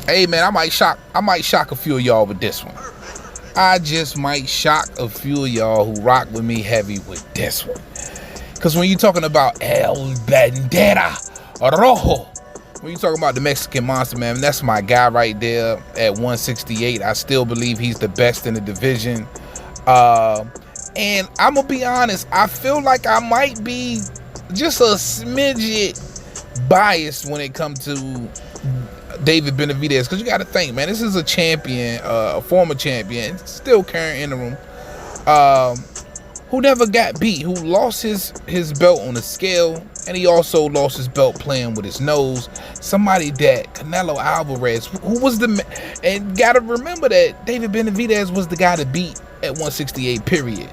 Hey man, I might shock a few of y'all with this one. I just might shock a few of y'all who rock with me heavy with this one. Because when you're talking about El Bandera Rojo, when you're talking about the Mexican monster, man, that's my guy right there at 168. I still believe he's the best in the division. And I'm going to be honest, I feel like I might be just a smidget biased when it comes to David Benavidez, because you got to think, man, this is a champion, a former champion, still current interim, who never got beat, who lost his belt on the scale, and he also lost his belt playing with his nose. Somebody that Canelo Alvarez, who was and got to remember that David Benavidez was the guy to beat at 168, period.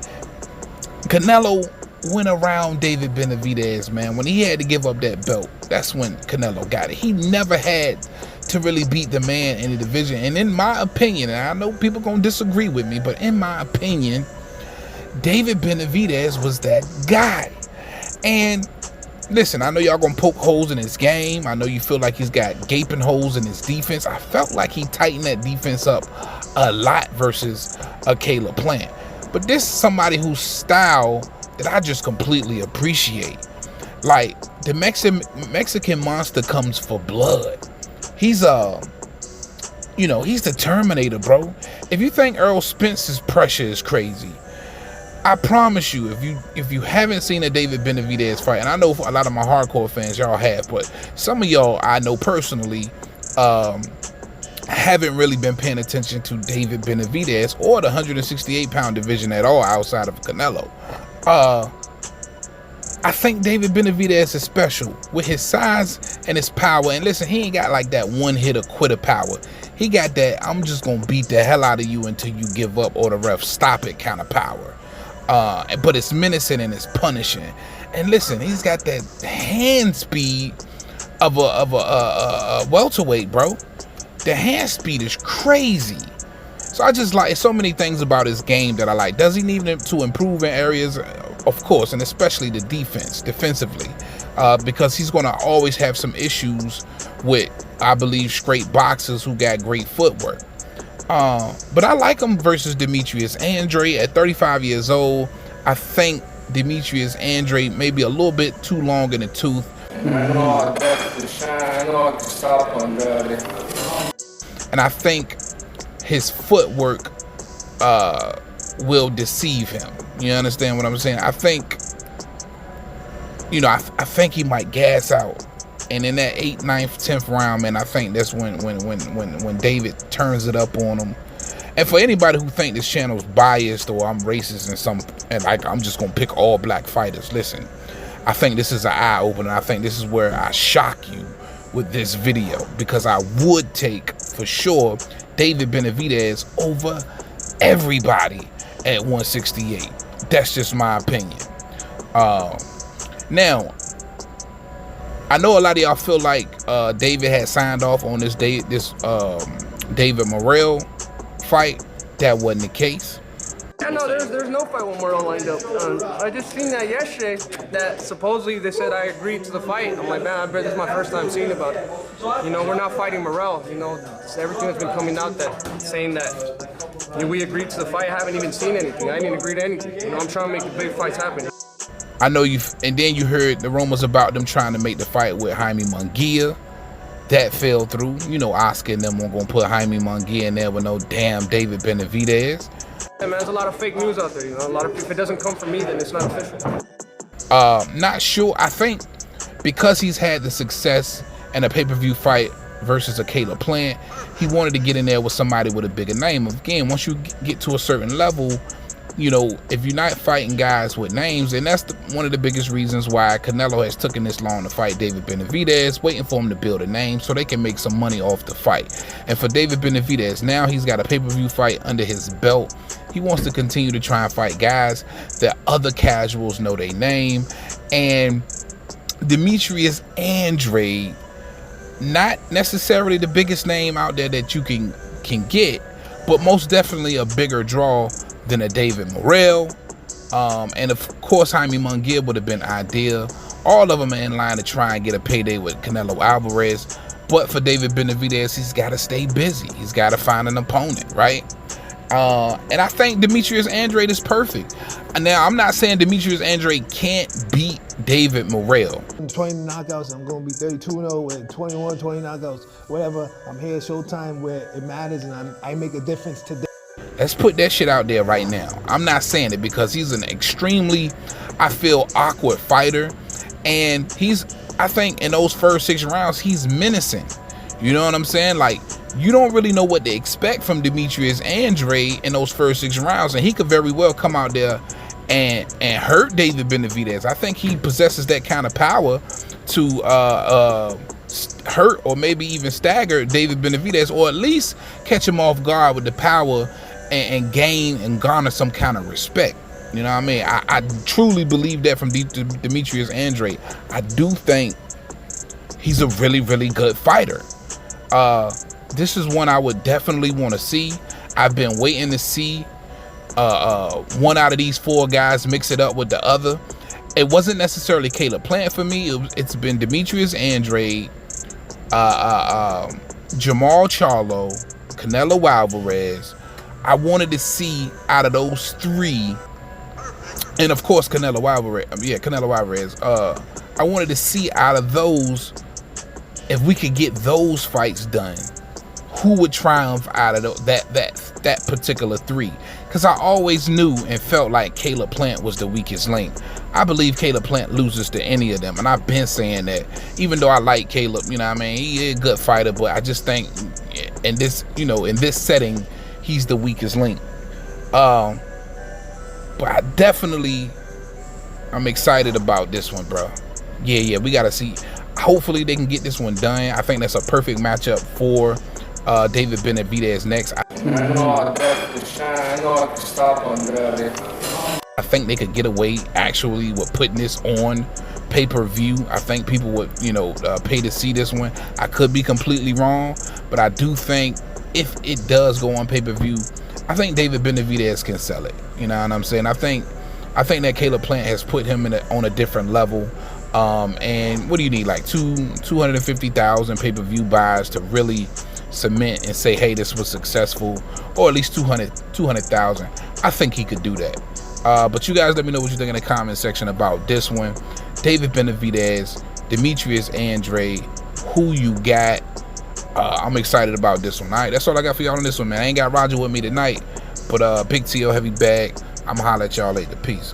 Canelo went around David Benavidez, man. When he had to give up that belt, that's when Canelo got it. He never had to really beat the man in the division. And in my opinion, and I know people gonna disagree with me, but in my opinion, David Benavidez was that guy. And listen, I know y'all gonna poke holes in his game. I know you feel like he's got gaping holes in his defense. I felt like he tightened that defense up a lot versus a Caleb Plant. But this is somebody whose style that I just completely appreciate. Like, the Mexican monster comes for blood. He's he's the Terminator, bro. If you think Earl Spence's pressure is crazy, I promise you, if you haven't seen a David Benavidez fight, and I know a lot of my hardcore fans, y'all have, but some of y'all I know personally haven't really been paying attention to David Benavidez or the 168-pound division at all outside of Canelo. I think David Benavidez is special with his size and his power. And listen, he ain't got like that one-hitter quitter power. He got that I'm just gonna beat the hell out of you until you give up or the ref stop it kind of power. But it's menacing and it's punishing. And listen, he's got that hand speed of a welterweight, bro. The hand speed is crazy. So I just like so many things about his game that I like. Does he need to improve in areas? Of course, and especially the defensively, because he's going to always have some issues with, I believe, straight boxers who got great footwork. But I like him versus Demetrius Andrade at 35 years old. I think Demetrius Andrade may be a little bit too long in the tooth. And I think his footwork will deceive him. You understand what I'm saying? I think, I think he might gas out. And in that 8th, 9th, 10th round, man, I think that's when David turns it up on him. And for anybody who think this channel's biased or I'm racist and like I'm just gonna pick all black fighters, listen, I think this is an eye opener. I think this is where I shock you with this video, because I would take for sure David Benavidez over everybody at 168. That's just my opinion. Now, I know a lot of y'all feel like David had signed off on this David Morrell fight. That wasn't the case. Yeah, no, there's no fight with Morrell lined up. I just seen that yesterday, that supposedly they said I agreed to the fight. I'm like, man, I bet this is my first time seeing about it. We're not fighting Morrell. Everything that's been coming out saying that we agreed to the fight. I haven't even seen anything. I didn't agree to anything. I'm trying to make the big fights happen. I know and then you heard the rumors about them trying to make the fight with Jaime Munguia. That fell through. Oscar and them weren't gonna put Jaime Munguia in there with no damn David Benavidez. Yeah, man, there's a lot of fake news out there. A lot of, if it doesn't come from me, then it's not official. Not sure. I think because he's had the success in a pay-per-view fight versus a Caleb Plant, he wanted to get in there with somebody with a bigger name. Again, once you get to a certain level, if you're not fighting guys with names, and that's one of the biggest reasons why Canelo has taken this long to fight David Benavidez, waiting for him to build a name so they can make some money off the fight. And for David Benavidez, now he's got a pay-per-view fight under his belt. He wants to continue to try and fight guys that other casuals know their name. And Demetrius Andrade, not necessarily the biggest name out there that you can get, but most definitely a bigger draw than a David Morrell. And of course, Jaime Munguia would have been ideal. All of them are in line to try and get a payday with Canelo Alvarez. But for David Benavidez, he's got to stay busy. He's got to find an opponent, right? And I think Demetrius Andrade is perfect. Now, I'm not saying Demetrius Andrade can't beat David Morrell. 20 knockouts, I'm going to be 32-0 with 21, 20 knockouts, whatever. I'm here at Showtime where it matters, and I make a difference today. Let's put that shit out there right now. I'm not saying it because he's an extremely, I feel, awkward fighter. And I think in those first 6 rounds, he's menacing. You know what I'm saying? Like, you don't really know what to expect from Demetrius Andrade in those first 6 rounds. And he could very well come out there and hurt David Benavidez. I think he possesses that kind of power to hurt or maybe even stagger David Benavidez, or at least catch him off guard with the power and gain and garner some kind of respect. You know what I mean? I truly believe that from Demetrius Andrade. I do think he's a really, really good fighter. This is one I would definitely want to see. I've been waiting to see one out of these 4 guys mix it up with the other. It wasn't necessarily Caleb Plant for me. It's been Demetrius Andrade, Jamal Charlo, Canelo Alvarez. I wanted to see out of those 3, and of course Canelo Alvarez. Canelo Alvarez. I wanted to see out of those, if we could get those fights done, who would triumph out of that particular 3. Because I always knew and felt like Caleb Plant was the weakest link. I believe Caleb Plant loses to any of them, and I've been saying that. Even though I like Caleb, you know what I mean, he is a good fighter, but I just think in this, in this setting, he's the weakest link. But I'm excited about this one, bro. Yeah, we gotta see. Hopefully they can get this one done. I think that's a perfect matchup for David Benavidez next. I know I can shine. I know I can stop Andrade. I think they could get away actually with putting this on pay-per-view. I think people would, pay to see this one. I could be completely wrong, but I do think if it does go on pay-per-view, I think David Benavidez can sell it. You know what I'm saying? I think that Caleb Plant has put him on a different level. And what do you need? Like 250,000 pay-per-view buys to really cement and say, hey, this was successful, or at least 200,000. I think he could do that. But you guys let me know what you think in the comment section about this one. David Benavidez, Demetrius Andrade, who you got? I'm excited about this one. All right, that's all I got for y'all on this one, man. I ain't got Roger with me tonight, but Big TL Heavy Bag. I'm going to holler at y'all later. Peace.